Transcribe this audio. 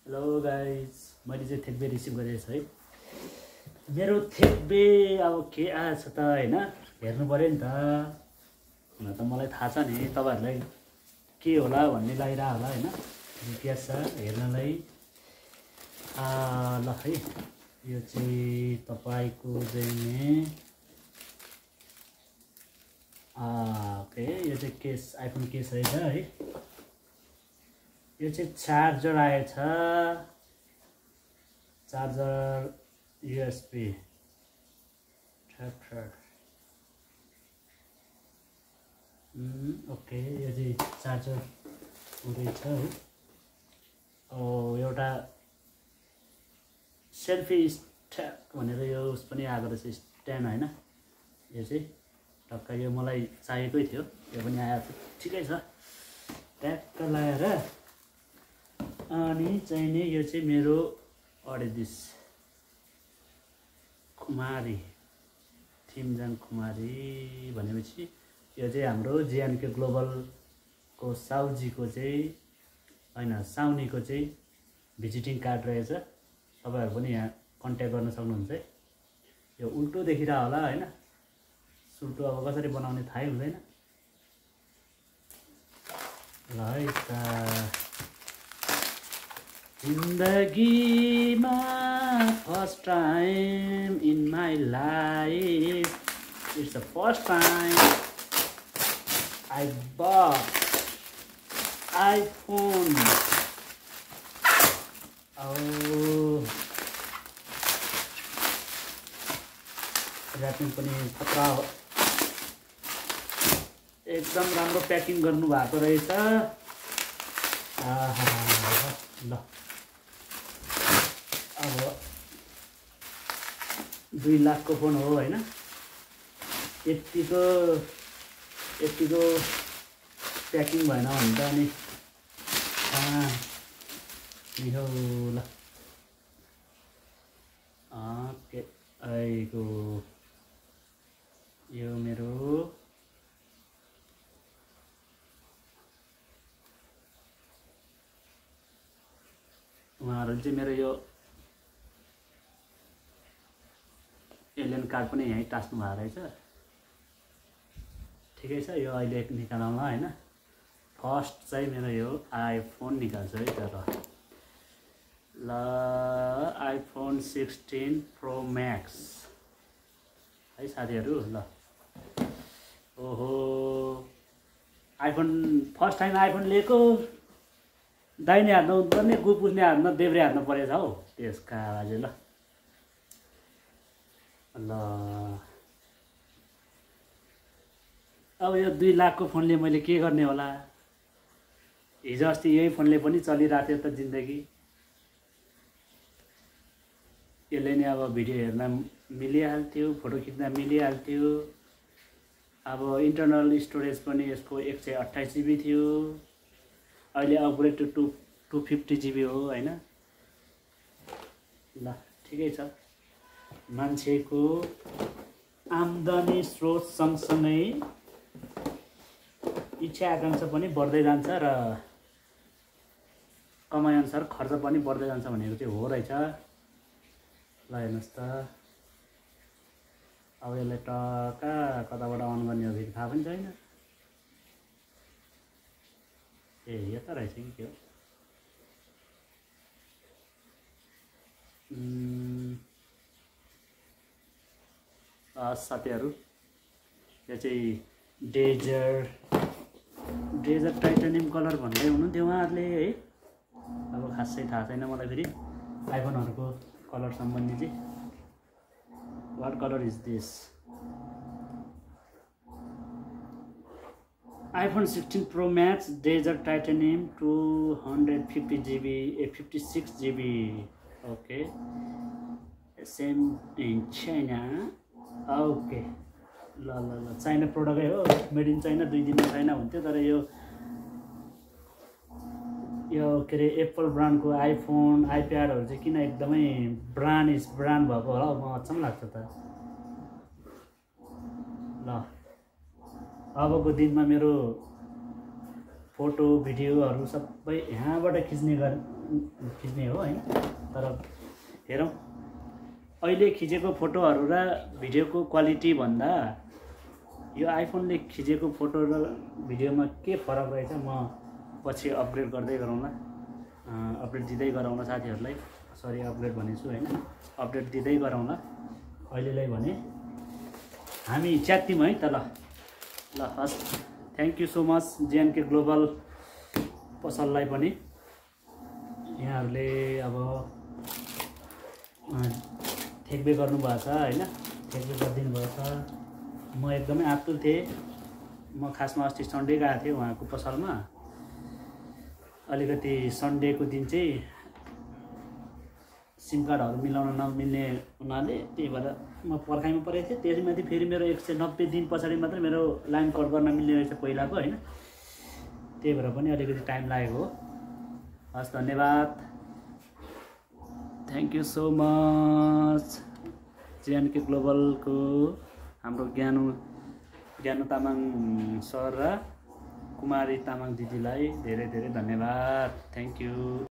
Hello guys, मैले चाहिँ थेक्बे receive गरेको छु है। मेरो थेक्बे अब के आएछ त हैन, हेर्नु पर्यो नि त। हुन त मलाई थाहा छ नि तपाईहरुलाई के होला भन्ने लागिरा होला हैन, जिज्ञासा हेर्नलाई। ल है, यो चाहिँ तपाईको चाहिँ ओके, यो चाहिँ केस आइफोन केस रहेछ है। यो चाहिँ चार्जर आएछ, चार्जर यूएसबी ओके, यो चाहिँ चार्जर रहेछ हो। एउटा सेल्फी स्ट्यान्ड भनेर यो उस पनि आएको रहेछ, स्ट्यान्ड हैन। यो चाहिँ टक्क यो मलाई चाहिएकै थियो, यो पनि आएको ठिकै छ। ट्याक्क लगाएर अनि चाहिँ नि यो चाहिँ मेरो अडिदिस कुमारी थिमजान कुमारी भनेपछि यो चाहिँ हाम्रो जेएनके ग्लोबलको साउजीको चाहिँ हैन, साउनीको चाहिँ भिजिटिङ कार्ड रहेछ। तपाईहरु पनि यहाँ कन्ट्याक्ट गर्न सक्नुहुन्छ है। यो उल्टो देखिरा होला हैन, सुल्टो अब कसरी बनाउने थाहै हुँदैन। ल है त, जिन्दगीमा first time in my life, it's the first time I but iPhone. Rapping पनि खतरा हो, एकदम राम्रो प्याकिङ गर्नु भएको रहेछ। ल अब 2 लाखको फोन हो हैन, यतिको प्याकिङ भएन भने त अनि निहो। ल ओके, आइगो यो मेरो उहाँहरूले चाहिँ मेरो यो एलियन कार्ड पनि यहीँ टास्नु भएको रहेछ। ठिकै छ, यो अहिले निकाल्नुमा हैन। फर्स्ट चाहिँ मेरो यो आइफोन निकाल्छु है त। ल आइफोन 16 प्रो म्याक्स है साथीहरु। ल ओहो, आइफोन फर्स्ट टाइम आइफोन लिएको, दाहिने हातमा उठ्ने, गु पुस्ने हातमा देब्रे हातमा परेछ हौ त्यसका बाजे। ल अब यो 2 लाखको फोनले मैले के गर्ने होला। हिजो अस्ति यही फोनले पनि चलिरहेको थियो त जिन्दगी। यसले नै अब भिडियो हेर्न मिलिहाल्थ्यो, फोटो खिच्न मिलिहाल्थ्यो। अब इन्टरनल स्टोरेज पनि यसको 128 GB थियो, अहिले अपग्रेड टु 250 GB हो हैन। ल ठिकै छ, मान्छेको आम्दानी स्रोत सँगसँगै इच्छा आकांक्षा पनि बढ्दै जान्छ र कमाइ अनुसार खर्च पनि बढ्दै जान्छ भनेको चाहिँ हो रहेछ। ल हेर्नुहोस् त, अब यसलाई टक्का कताबाट अन गर्ने हो कि थाहा पनि छैन। ए यता रहेछ कि के हो। साथीहरु, यो चाहिँ डेजर टाइटानियम कलर भन्दै हुनुहुन्थ्यो उहाँहरूले है। अब खासै थाहा छैन मलाई फेरि आइफोनहरुको कलर सम्बन्धी चाहिँ। What color is this? iPhone 16 Pro Max Desert Titanium 250 GB, 56 GB. Okay. Same in China. Okay. ल चाइना प्रोडक्टै हो, मेड इन चाइना। 2 दिनमा चाइना हुन्थ्यो, तर यो के अरे एप्पल ब्रान्डको आइफोन आइप्याडहरु चाहिँ किन एकदमै ब्रान्ड भएको होला, म अचम्म लाग्छ त। ल अबको दिनमा मेरो फोटो भिडियोहरु सबै यहाँबाट खिच्ने खिच्ने हो हैन। तर हेरौँ अहिले खिचेको फोटोहरू र भिडियोको क्वालिटी भन्दा यो आइफोनले खिचेको फोटो र भिडियोमा के फरक रहेछ म पछि अपग्रेड गर्दै गरौँला, अपडेट दिँदै गरौँला साथीहरूलाई। सरी अपग्रेड भनेछु हैन, अपडेट दिँदै गरौँला। अहिलेलाई भने हामी च्यात्यौँ है त। ल हस्, thank you so much JNK global पसललाई पनि। यहाँहरूले अब ठेक्बे गर्नुभएको छ हैन, ठेक्बे गरिदिनु भएछ। म एकदमै आतुर थिएँ। म खासमा अस्ति सन्डे गएको थिएँ उहाँको पसलमा। अलिकति सन्डेको दिन चाहिँ सिम कार्डहरू मिलाउन नमिल्ने हुनाले त्यही भएर म पर्खाइमा परेको थिएँ। त्यसमाथि फेरि मेरो 190 दिन पछाडि मात्र मेरो लाइन कट गर्न मिल्ने रहेछ पहिलाको हैन। त्यही भएर पनि अलिकति टाइम लागेको हो। हस्, धन्यवाद, thank you so much JNK ग्लोबलको हाम्रो ज्ञानु तामाङ सर र कुमारी तामाङ दिदीलाई धेरै धेरै धन्यवाद, थ्याङ्क यू।